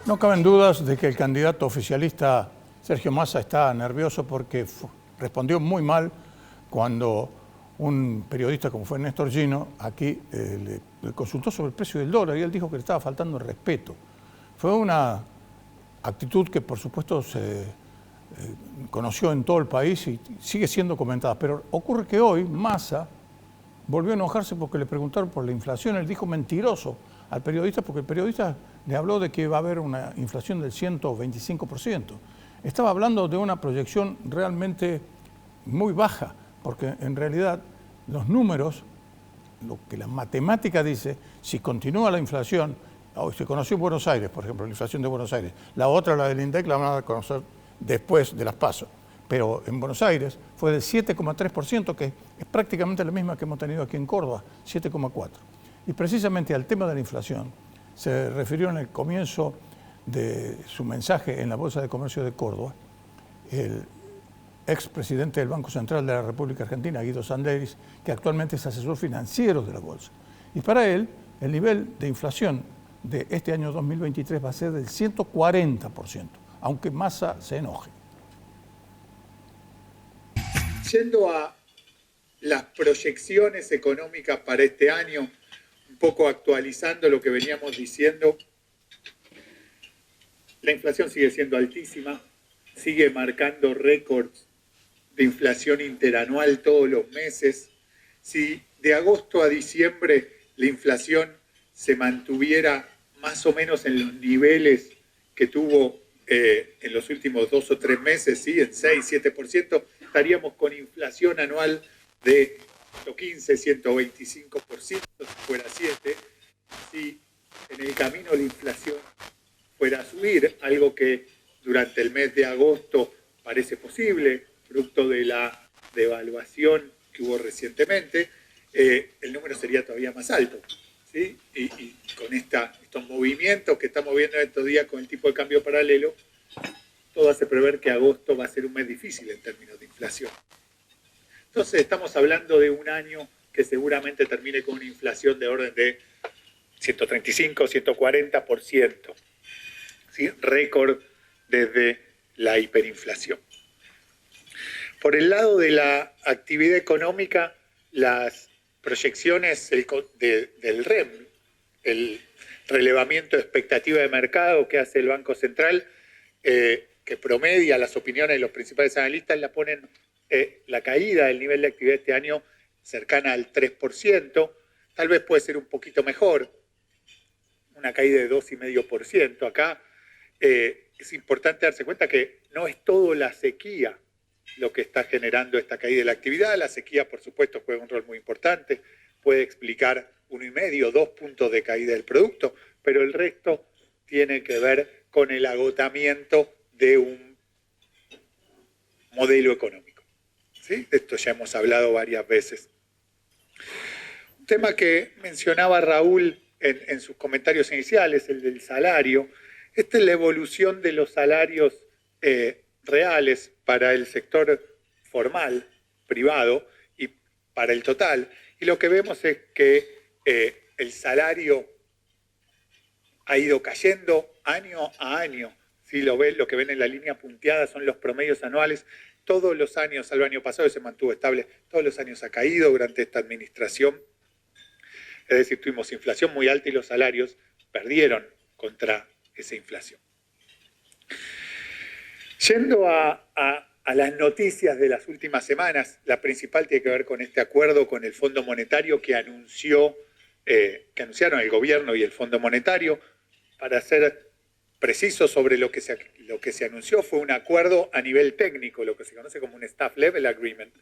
No caben dudas de que el candidato oficialista Sergio Massa está nervioso porque respondió muy mal cuando un periodista como fue Néstor Gino aquí le consultó sobre el precio del dólar y él dijo que le estaba faltando el respeto. Fue una actitud que por supuesto se conoció en todo el país y sigue siendo comentada, pero ocurre que hoy Massa volvió a enojarse porque le preguntaron por la inflación. Él dijo mentiroso al periodista porque el periodista le habló de que va a haber una inflación del 125%. Estaba hablando de una proyección realmente muy baja, porque en realidad los números, lo que la matemática dice, si continúa la inflación, hoy se conoció en Buenos Aires, por ejemplo, la inflación de Buenos Aires, la otra, la del INDEC, la van a conocer después de las PASO. Pero en Buenos Aires fue del 7,3%, que es prácticamente la misma que hemos tenido aquí en Córdoba, 7,4%. Y precisamente al tema de la inflación se refirió en el comienzo de su mensaje en la Bolsa de Comercio de Córdoba el expresidente del Banco Central de la República Argentina, Guido Sanderis, que actualmente es asesor financiero de la Bolsa. Y para él, el nivel de inflación de este año 2023 va a ser del 140%, aunque Massa se enoje. Yendo a las proyecciones económicas para este año, un poco actualizando lo que veníamos diciendo, la inflación sigue siendo altísima, sigue marcando récords de inflación interanual todos los meses. Si de agosto a diciembre la inflación se mantuviera más o menos en los niveles que tuvo en los últimos 2 o 3 meses, ¿sí? En 6-7%, estaríamos con inflación anual de 115, 125%, si fuera 7%. Si en el camino la inflación fuera a subir, algo que durante el mes de agosto parece posible, producto de la devaluación que hubo recientemente, el número sería todavía más alto, ¿sí? Y con estos movimientos que estamos viendo estos días con el tipo de cambio paralelo, todo hace prever que agosto va a ser un mes difícil en términos de inflación. Entonces estamos hablando de un año que seguramente termine con una inflación de orden de 135, 140%, ¿sí? Récord desde la hiperinflación. Por el lado de la actividad económica, las proyecciones del REM, el relevamiento de expectativa de mercado que hace el Banco Central, que promedia las opiniones de los principales analistas, la ponen la caída del nivel de actividad este año cercana al 3%, tal vez puede ser un poquito mejor, una caída de 2,5%. Acá es importante darse cuenta que no es todo la sequía lo que está generando esta caída de la actividad. La sequía, por supuesto, juega un rol muy importante, puede explicar 1,5, 2 puntos de caída del producto, pero el resto tiene que ver con el agotamiento de un modelo económico, ¿sí? De esto ya hemos hablado varias veces. Un tema que mencionaba Raúl en sus comentarios iniciales, el del salario. Esta es la evolución de los salarios reales para el sector formal, privado, y para el total. Y lo que vemos es que el salario ha ido cayendo año a año. Si lo que ven en la línea punteada son los promedios anuales. Todos los años, salvo el año pasado, se mantuvo estable. Todos los años ha caído durante esta administración. Es decir, tuvimos inflación muy alta y los salarios perdieron contra esa inflación. Yendo a las noticias de las últimas semanas, la principal tiene que ver con este acuerdo con el Fondo Monetario que anunciaron el gobierno y el Fondo Monetario. Para ser preciso sobre lo que se anunció, fue un acuerdo a nivel técnico, lo que se conoce como un Staff Level Agreement.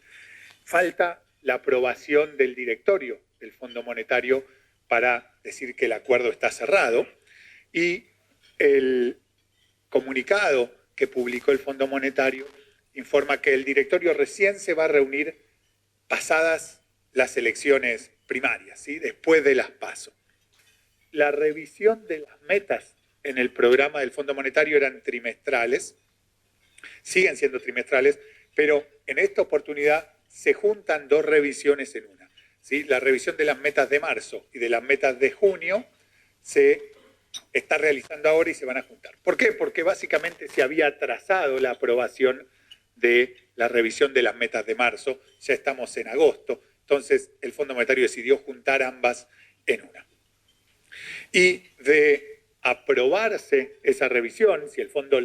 Falta la aprobación del directorio del Fondo Monetario para decir que el acuerdo está cerrado, y el comunicado que publicó el Fondo Monetario informa que el directorio recién se va a reunir pasadas las elecciones primarias, ¿sí? Después de las PASO. La revisión de las metas en el programa del Fondo Monetario eran trimestrales, siguen siendo trimestrales, pero en esta oportunidad se juntan 2 revisiones en una, ¿sí? La revisión de las metas de marzo y de las metas de junio se está realizando ahora y se van a juntar. ¿Por qué? Porque básicamente se había atrasado la aprobación de la revisión de las metas de marzo, ya estamos en agosto, entonces el Fondo Monetario decidió juntar ambas en una. Y de aprobarse esa revisión, si el fondo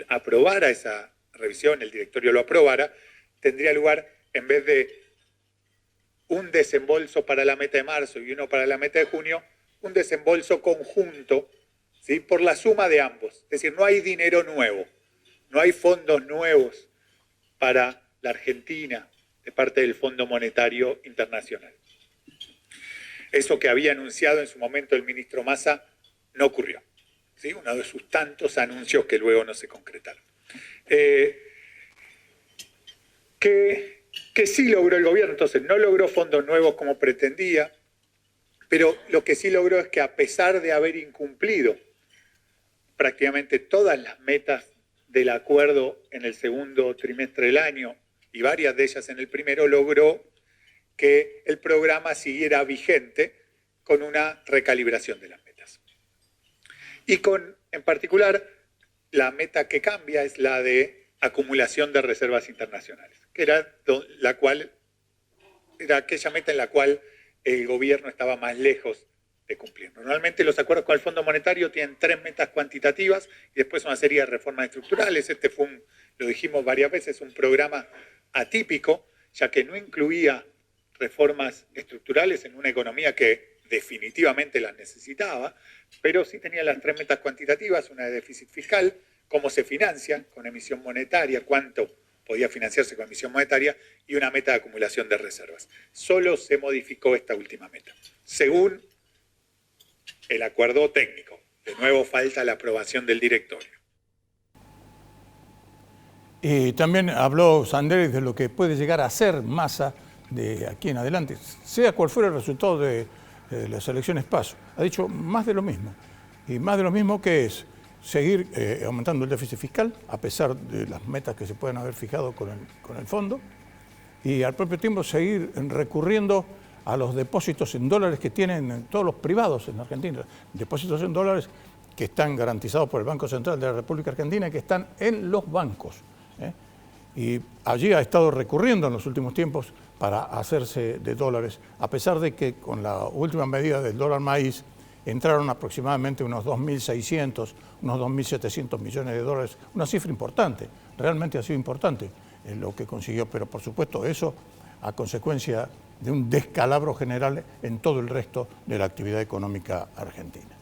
aprobara esa revisión, el directorio lo aprobara, tendría lugar, en vez de un desembolso para la meta de marzo y uno para la meta de junio, un desembolso conjunto, ¿sí?, por la suma de ambos. Es decir, no hay dinero nuevo, no hay fondos nuevos para la Argentina de parte del Fondo Monetario Internacional. Eso que había anunciado en su momento el ministro Massa no ocurrió, ¿sí? Uno de sus tantos anuncios que luego no se concretaron. Que sí logró el gobierno, entonces no logró fondos nuevos como pretendía, pero lo que sí logró es que a pesar de haber incumplido prácticamente todas las metas del acuerdo en el segundo trimestre del año y varias de ellas en el primero, logró que el programa siguiera vigente con una recalibración de las metas. Y en particular, la meta que cambia es la de acumulación de reservas internacionales, que era aquella meta en la cual el gobierno estaba más lejos de cumplir. Normalmente los acuerdos con el Fondo Monetario tienen 3 metas cuantitativas y después una serie de reformas estructurales. Este fue, lo dijimos varias veces, un programa atípico, ya que no incluía reformas estructurales en una economía que definitivamente las necesitaba, pero sí tenía las 3 metas cuantitativas, una de déficit fiscal, cómo se financia con emisión monetaria, cuánto podía financiarse con emisión monetaria, y una meta de acumulación de reservas. Solo se modificó esta última meta, según el acuerdo técnico. De nuevo falta la aprobación del directorio. Y también habló Sanders de lo que puede llegar a ser Massa de aquí en adelante, sea cual fuera el resultado de las elecciones PASO. Ha dicho más de lo mismo, y más de lo mismo, que es seguir aumentando el déficit fiscal, a pesar de las metas que se pueden haber fijado con el fondo, y al propio tiempo seguir recurriendo a los depósitos en dólares que tienen todos los privados en Argentina, depósitos en dólares que están garantizados por el Banco Central de la República Argentina y que están en los bancos. Y allí ha estado recurriendo en los últimos tiempos para hacerse de dólares, a pesar de que con la última medida del dólar maíz entraron aproximadamente unos 2.600, unos 2.700 millones de dólares, una cifra importante, realmente ha sido importante lo que consiguió, pero por supuesto eso a consecuencia de un descalabro general en todo el resto de la actividad económica argentina.